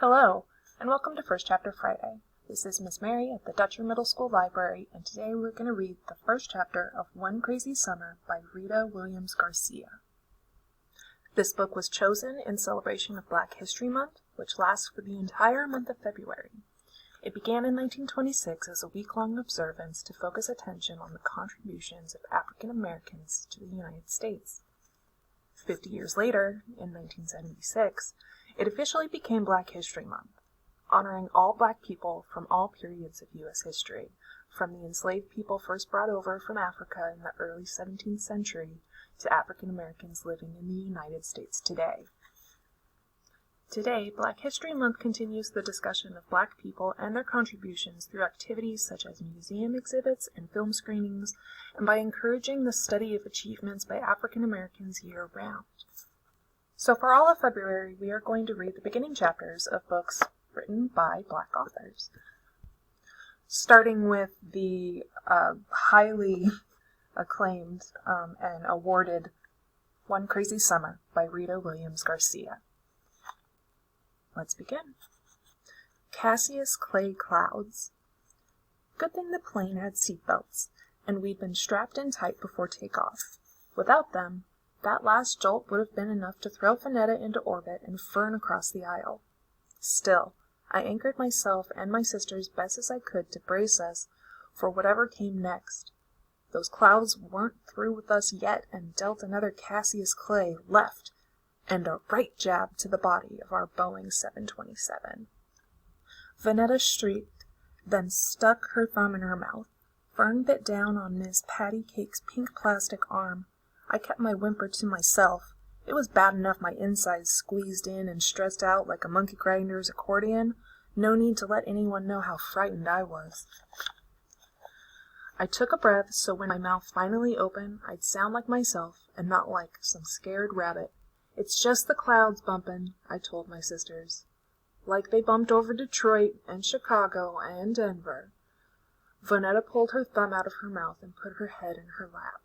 Hello, and welcome to First Chapter Friday. This is Miss Mary at the Dutcher Middle School Library, and today we're going to read the first chapter of One Crazy Summer by Rita Williams-Garcia. This book was chosen in celebration of Black History Month, which lasts for the entire month of February. It began in 1926 as a week-long observance to focus attention on the contributions of African Americans to the United States. 50 years later, in 1976, it officially became Black History Month, honoring all Black people from all periods of U.S. history, from the enslaved people first brought over from Africa in the early 17th century to African Americans living in the United States today. Today, Black History Month continues the discussion of Black people and their contributions through activities such as museum exhibits and film screenings, and by encouraging the study of achievements by African Americans year-round. So for all of February, we are going to read the beginning chapters of books written by Black authors. Starting with the highly acclaimed and awarded One Crazy Summer by Rita Williams-Garcia. Let's begin. Cassius Clay Clouds. Good thing the plane had seatbelts, and we'd been strapped in tight before takeoff. Without them, that last jolt would have been enough to throw Vanetta into orbit and Fern across the aisle. Still, I anchored myself and my sisters best as I could to brace us for whatever came next. Those clouds weren't through with us yet and dealt another Cassius Clay left and a right jab to the body of our Boeing 727. Vanetta shrieked, then stuck her thumb in her mouth. Fern bit down on Miss Patty Cake's pink plastic arm. I kept my whimper to myself. It was bad enough my insides squeezed in and stressed out like a monkey grinder's accordion. No need to let anyone know how frightened I was. I took a breath so when my mouth finally opened, I'd sound like myself and not like some scared rabbit. It's just the clouds bumpin', I told my sisters. Like they bumped over Detroit and Chicago and Denver. Vanetta pulled her thumb out of her mouth and put her head in her lap.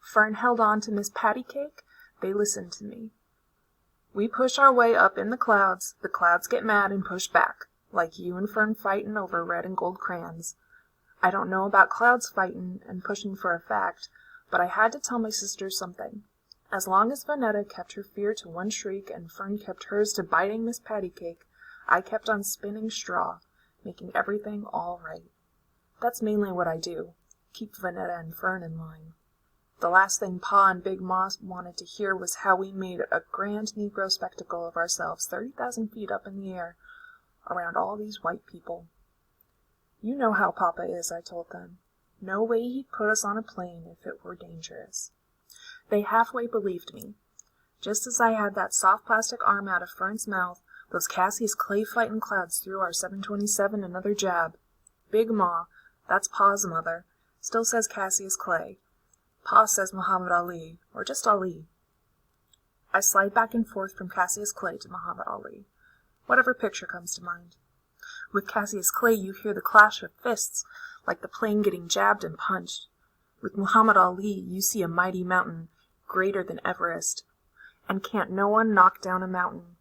Fern held on to Miss Patty Cake. They listened to me. We push our way up in the clouds get mad and push back, like you and Fern fightin' over red and gold crayons. I don't know about clouds fightin' and pushin' for a fact, but I had to tell my sisters something. As long as Vanetta kept her fear to one shriek and Fern kept hers to biting Miss Patty Cake, I kept on spinning straw, making everything all right. That's mainly what I do, keep Vanetta and Fern in line. The last thing Pa and Big Ma wanted to hear was how we made a grand Negro spectacle of ourselves 30,000 feet up in the air, around all these white people. You know how Papa is, I told them. No way he'd put us on a plane if it were dangerous. They halfway believed me. Just as I had that soft plastic arm out of Fern's mouth, those Cassius Clay fightin' clouds threw our 727 another jab. Big Ma, that's Pa's mother, still says Cassius Clay. Pa says Muhammad Ali, or just Ali. I slide back and forth from Cassius Clay to Muhammad Ali, whatever picture comes to mind. With Cassius Clay you hear the clash of fists, like the plane getting jabbed and punched. With Muhammad Ali you see a mighty mountain, greater than Everest, and can't no one knock down a mountain.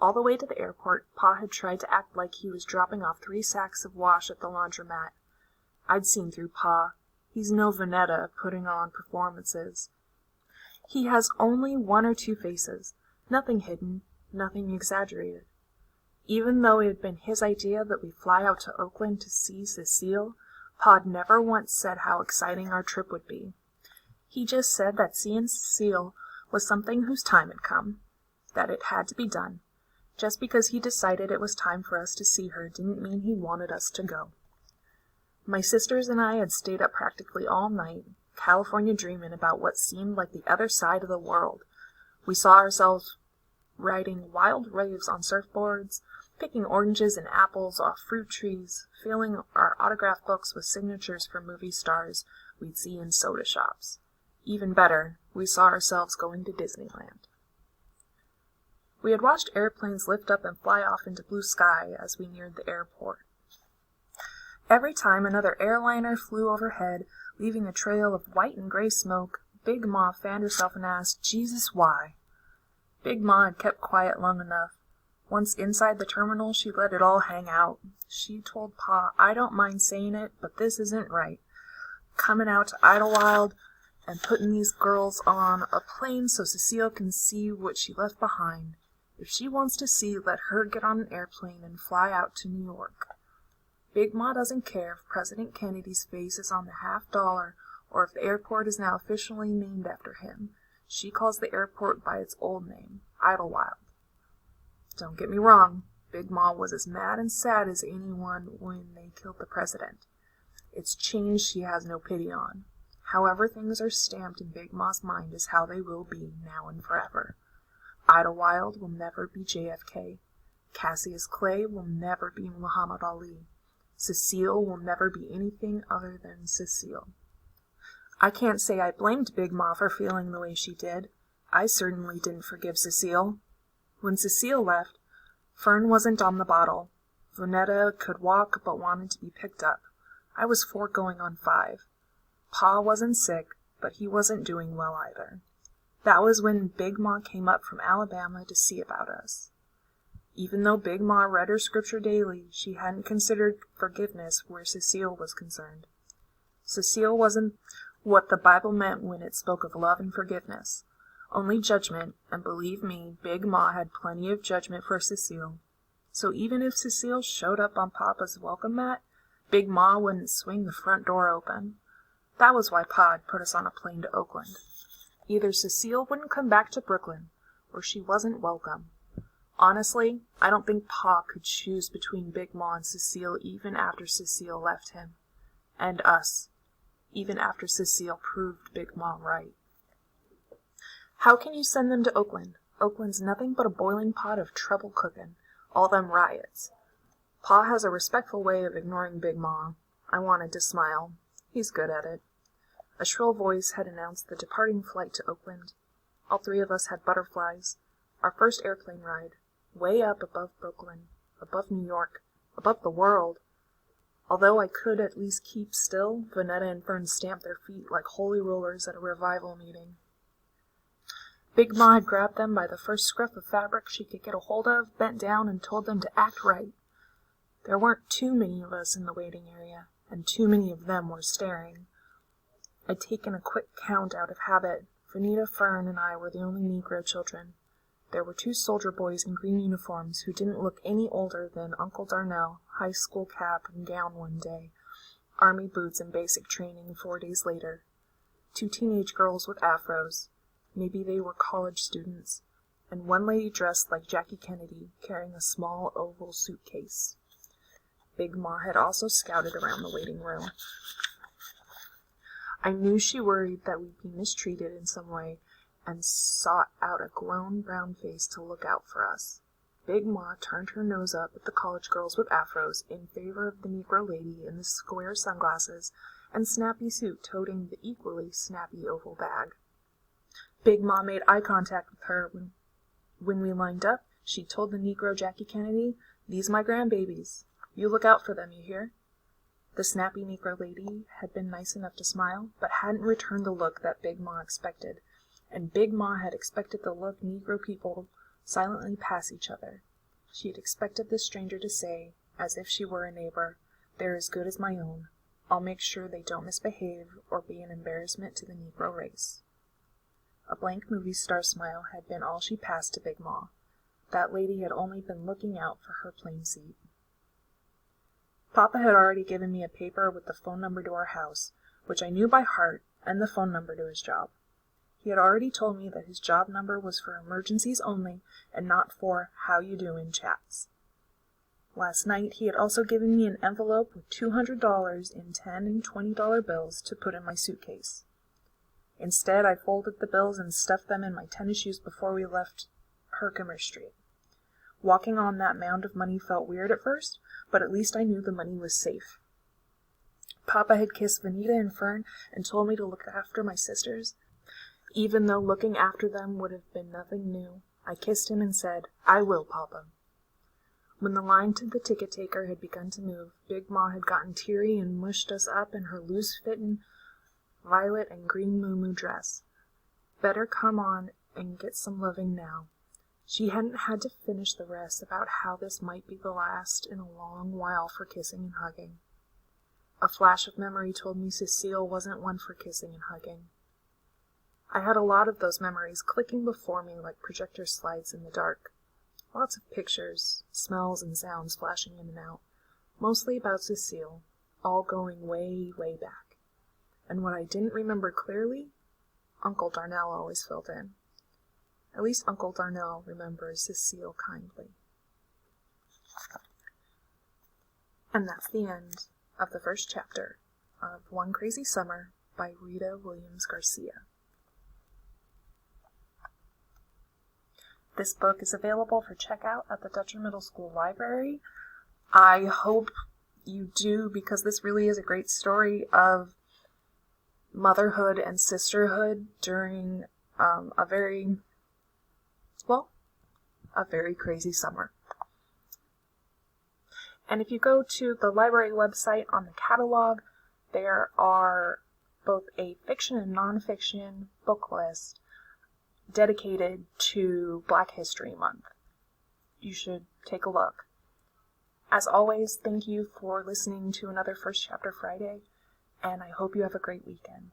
All the way to the airport, Pa had tried to act like he was dropping off 3 sacks of wash at the laundromat. I'd seen through Pa. He's no Vanetta putting on performances. He has only 1 or 2 faces, nothing hidden, nothing exaggerated. Even though it had been his idea that we fly out to Oakland to see Cecile, Pa'd never once said how exciting our trip would be. He just said that seeing Cecile was something whose time had come, that it had to be done. Just because he decided it was time for us to see her didn't mean he wanted us to go. My sisters and I had stayed up practically all night, California dreaming about what seemed like the other side of the world. We saw ourselves riding wild waves on surfboards, picking oranges and apples off fruit trees, filling our autograph books with signatures for movie stars we'd see in soda shops. Even better, we saw ourselves going to Disneyland. We had watched airplanes lift up and fly off into blue sky as we neared the airport. Every time another airliner flew overhead, leaving a trail of white and gray smoke, Big Ma fanned herself and asked, "Jesus, why?" Big Ma had kept quiet long enough. Once inside the terminal, she let it all hang out. She told Pa, "I don't mind saying it, but this isn't right. Coming out to Idlewild and putting these girls on a plane so Cecile can see what she left behind. If she wants to see, let her get on an airplane and fly out to New York. Big Ma doesn't care if President Kennedy's face is on the $50 or if the airport is now officially named after him. She calls the airport by its old name, Idlewild." Don't get me wrong, Big Ma was as mad and sad as anyone when they killed the president. It's change she has no pity on. However things are stamped in Big Ma's mind is how they will be now and forever. Idlewild will never be JFK. Cassius Clay will never be Muhammad Ali. Cecile will never be anything other than Cecile. I can't say I blamed Big Ma for feeling the way she did. I certainly didn't forgive Cecile. When Cecile left, Fern wasn't on the bottle. Vonetta could walk but wanted to be picked up. I was 4 going on 5. Pa wasn't sick, but he wasn't doing well either. That was when Big Ma came up from Alabama to see about us. Even though Big Ma read her scripture daily, she hadn't considered forgiveness where Cecile was concerned. Cecile wasn't what the Bible meant when it spoke of love and forgiveness. Only judgment, and believe me, Big Ma had plenty of judgment for Cecile. So even if Cecile showed up on Papa's welcome mat, Big Ma wouldn't swing the front door open. That was why Pa had put us on a plane to Oakland. Either Cecile wouldn't come back to Brooklyn, or she wasn't welcome. Honestly, I don't think Pa could choose between Big Ma and Cecile even after Cecile left him. And us, even after Cecile proved Big Ma right. How can you send them to Oakland? Oakland's nothing but a boiling pot of trouble cooking. All them riots. Pa has a respectful way of ignoring Big Ma. I wanted to smile. He's good at it. A shrill voice had announced the departing flight to Oakland. All 3 of us had butterflies. Our first airplane ride. Way up above Brooklyn. Above New York. Above the world. Although I could at least keep still, Vonetta and Fern stamped their feet like holy rollers at a revival meeting. Big Ma had grabbed them by the first scruff of fabric she could get a hold of, bent down, and told them to act right. There weren't too many of us in the waiting area, and too many of them were staring. I'd taken a quick count out of habit. Vanita, Fern, and I were the only Negro children. There were 2 soldier boys in green uniforms who didn't look any older than Uncle Darnell, high school cap and gown one day, army boots and basic training 4 days later. 2 teenage girls with afros. Maybe they were college students, and one lady dressed like Jackie Kennedy, carrying a small oval suitcase. Big Ma had also scouted around the waiting room. I knew she worried that we'd be mistreated in some way, and sought out a grown brown face to look out for us. Big Ma turned her nose up at the college girls with afros in favor of the Negro lady in the square sunglasses and snappy suit toting the equally snappy oval bag. Big Ma made eye contact with her. When we lined up, she told the Negro Jackie Kennedy, "These my grandbabies. You look out for them, you hear?" The snappy Negro lady had been nice enough to smile, but hadn't returned the look that Big Ma expected, and Big Ma had expected the look Negro people silently pass each other. She had expected the stranger to say, as if she were a neighbor, "They're as good as my own. I'll make sure they don't misbehave or be an embarrassment to the Negro race." A blank movie star smile had been all she passed to Big Ma. That lady had only been looking out for her plane seat. Papa had already given me a paper with the phone number to our house, which I knew by heart, and the phone number to his job. He had already told me that his job number was for emergencies only and not for how you doin' chats. Last night he had also given me an envelope with $200 in $10 and $20 bills to put in my suitcase. Instead, I folded the bills and stuffed them in my tennis shoes before we left Herkimer Street. Walking on that mound of money felt weird at first, but at least I knew the money was safe. Papa had kissed Vanita and Fern and told me to look after my sisters. Even though looking after them would have been nothing new, I kissed him and said, "I will, Papa." When the line to the ticket taker had begun to move, Big Ma had gotten teary and mushed us up in her loose-fitting violet and green muumuu dress. "Better come on and get some loving now." She hadn't had to finish the rest about how this might be the last in a long while for kissing and hugging. A flash of memory told me Cecile wasn't one for kissing and hugging. I had a lot of those memories clicking before me like projector slides in the dark. Lots of pictures, smells and sounds flashing in and out, mostly about Cecile, all going way, way back. And what I didn't remember clearly, Uncle Darnell always filled in. At least Uncle Darnell remembers Cecile kindly. And that's the end of the first chapter of One Crazy Summer by Rita Williams-Garcia. This book is available for checkout at the Dutcher Middle School Library. I hope you do, because this really is a great story of motherhood and sisterhood during a very crazy summer. And if you go to the library website on the catalog, there are both a fiction and nonfiction book list dedicated to Black History Month. You should take a look. As always, thank you for listening to another First Chapter Friday, and I hope you have a great weekend.